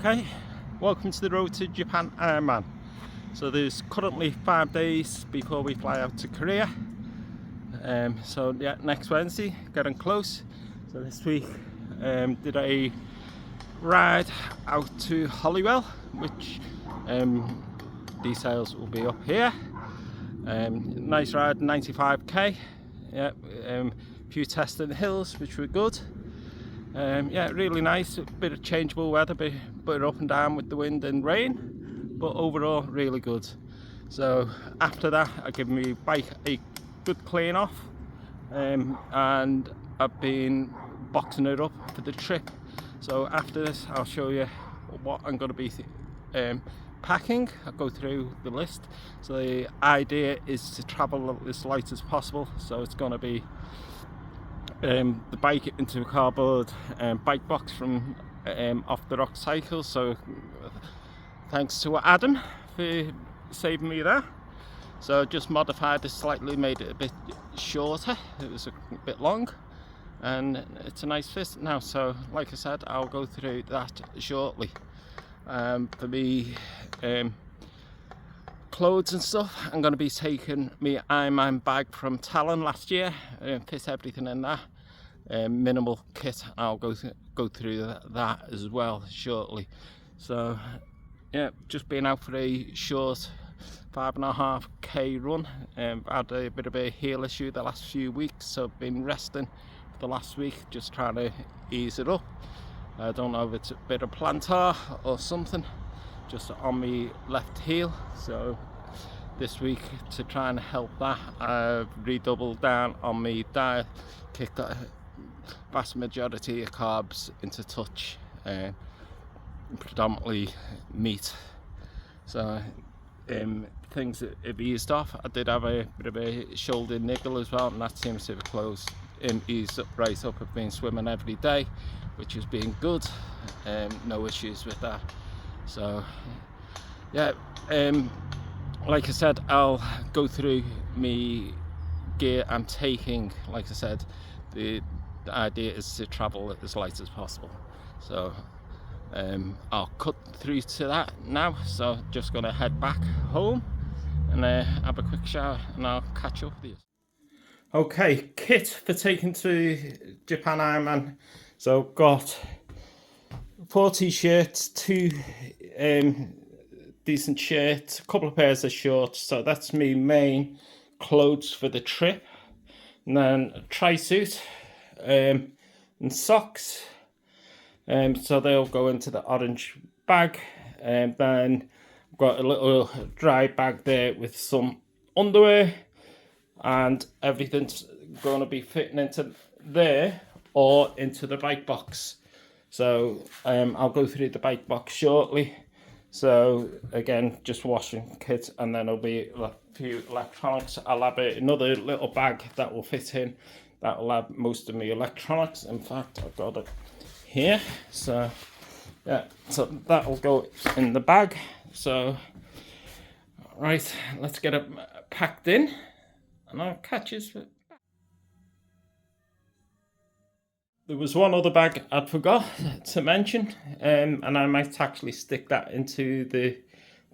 Okay, welcome to the road to Japan Ironman. So there's currently 5 days before we fly out to Korea. So yeah, next Wednesday, getting close. So this week did a ride out to Holywell, which details will be up here. Nice ride, 95k. Yeah, few tests in the hills, which were good. Yeah, really nice. A bit of changeable weather, bit up and down with the wind and rain, but overall really good. So after that, I give my bike a good clean off, and I've been boxing it up for the trip. So after this, I'll show you what I'm going to be packing. I'll go through the list. So the idea is to travel as light as possible. So it's going to be the bike into a cardboard bike box from Off the Rock Cycles. So thanks to Adam for saving me there. So just modified this slightly, made it a bit shorter. It was a bit long and it's a nice fit now. So like I said, I'll go through that shortly. For me, clothes and stuff, I'm going to be taking my Ironman bag from TALLINN last year, fit everything in that, minimal kit. I'll go through that as well shortly. So yeah, just been out for a short 5.5k run. Had a bit of a heel issue the last few weeks, so I've been resting for the last week, just trying to ease it up. I don't know if it's a bit of plantar or something, just on my left heel. So this week, to try and help that, I've redoubled down on my diet, kicked that vast majority of carbs into touch, predominantly meat. So things that have eased off. I did have a bit of a shoulder niggle as well, and that seems to have closed and eased up right up. I've been swimming every day, which has been good. No issues with that. So yeah, like I said, I'll go through me gear I'm taking. Like I said, the idea is to travel as light as possible. So I'll cut through to that now. So just gonna head back home and have a quick shower, and I'll catch up with you. Okay, kit for taking to Japan Ironman. So got 4 t-shirts, 2 decent shirts, a couple of pairs of shorts. So that's me main clothes for the trip. And then a tri-suit and socks. So they'll go into the orange bag. And then I've got a little dry bag there with some underwear, and everything's going to be fitting into there or into the bike box. So I'll go through the bike box shortly. So again, just washing kit, and then there'll be a few electronics. I'll have another little bag that will fit in, that will have most of my electronics. In fact, I've got it here. So yeah, so that will go in the bag. So right, let's get it packed in, and I'll catch you. There was one other bag I'd forgot to mention, and I might actually stick that into the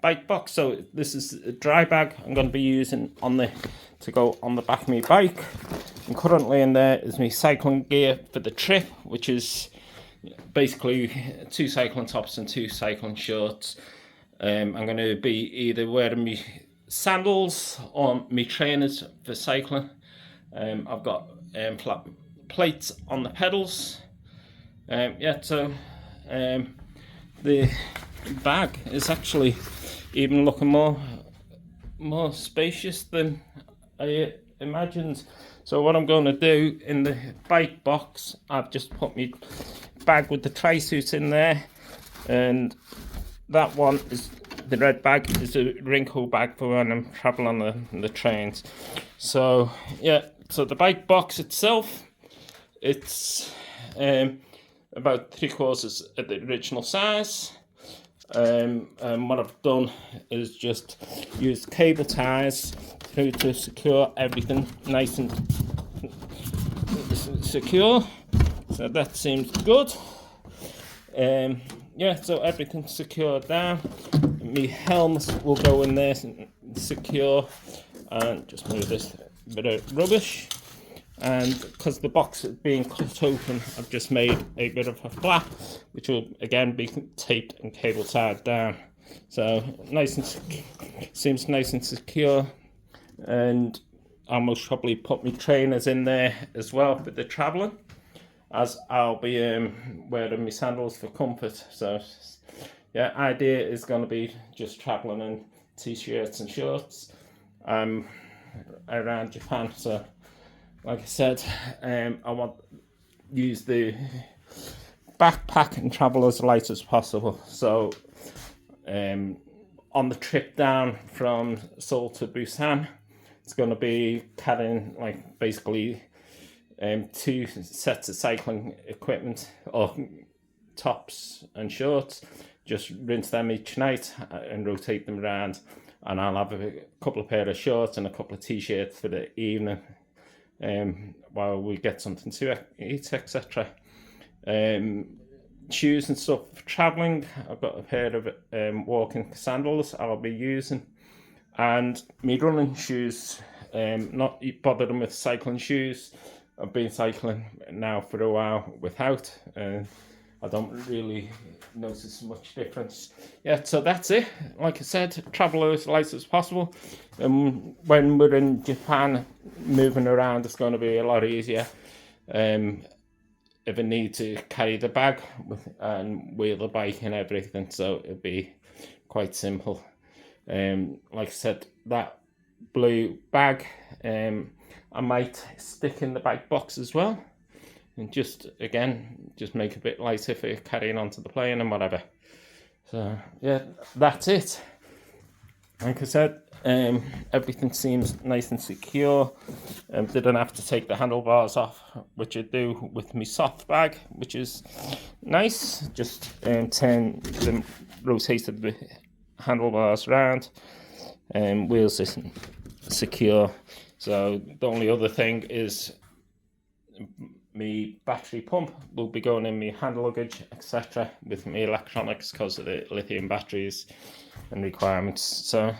bike box. So this is a dry bag I'm going to be using to go on the back of my bike. And currently in there is my cycling gear for the trip, which is basically 2 cycling tops and 2 cycling shorts. I'm going to be either wearing my sandals or my trainers for cycling. I've got flat plates on the pedals. Yeah, so the bag is actually even looking more spacious than I imagined. So what I'm going to do in the bike box, I've just put my bag with the tri-suit in there, and that one is the red bag, is a wrinkle bag for when I'm traveling on the trains. So yeah, so the bike box itself, it's about 3/4 of the original size. And what I've done is just use cable ties through to secure everything nice and secure. So that seems good. yeah, so everything's secured down. My helmet will go in there secure, and just move this bit of rubbish. And because the box is being cut open, I've just made a bit of a flap, which will again be taped and cable tied down. So nice and seems nice and secure. And I'll most probably put my trainers in there as well for the travelling, as I'll be wearing my sandals for comfort. So yeah, idea is going to be just travelling in t-shirts and shorts around Japan. So like I said, I want to use the backpack and travel as light as possible. So on the trip down from Seoul to Busan, it's going to be carrying like basically 2 sets of cycling equipment, or tops and shorts. Just rinse them each night and rotate them around, and I'll have a couple of pair of shorts and a couple of t-shirts for the evening while we get something to eat, etc. Shoes and stuff for travelling, I've got a pair of walking sandals I'll be using, and my running shoes. Not bothering with cycling shoes. I've been cycling now for a while without, I don't really notice much difference. Yeah, so that's it. Like I said, travel as light as possible. When we're in Japan, moving around is going to be a lot easier. If I need to carry the bag and wheel the bike and everything, so it'll be quite simple. Like I said, that blue bag, I might stick in the bag box as well, and just make a bit lighter for carrying onto the plane and whatever. So yeah, that's it. Like I said, everything seems nice and secure. Didn't have to take the handlebars off, which I do with my soft bag, which is nice. Just rotated the handlebars around, and wheels is secure. So the only other thing is my battery pump will be going in my hand luggage, etc., with my electronics because of the lithium batteries and requirements. So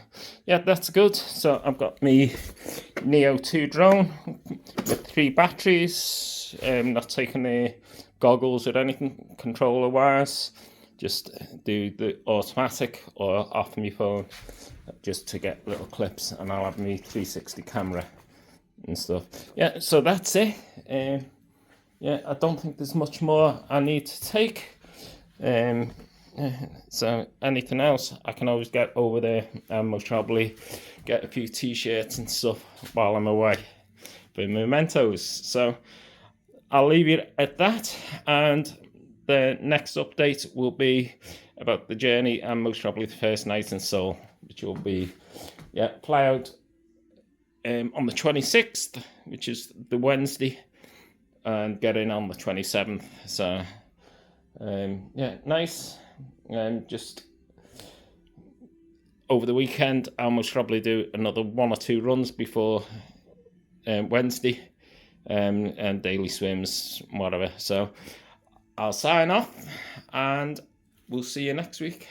yeah, that's good. So I've got my Neo 2 drone with 3 batteries. Not taking the goggles or anything controller wise. Just do the automatic or off my phone, just to get little clips, and I'll have my 360 camera and stuff. Yeah, so that's it. Yeah, I don't think there's much more I need to take. So anything else, I can always get over there, and most probably get a few t-shirts and stuff while I'm away for mementos. So I'll leave it at that, and the next update will be about the journey and most probably the first night in Seoul, which will be fly out on the 26th, which is the Wednesday, and get in on the 27th. So yeah, nice. And just over the weekend, I'll most probably do another 1 or 2 runs before Wednesday, and daily swims, whatever. So I'll sign off, and we'll see you next week.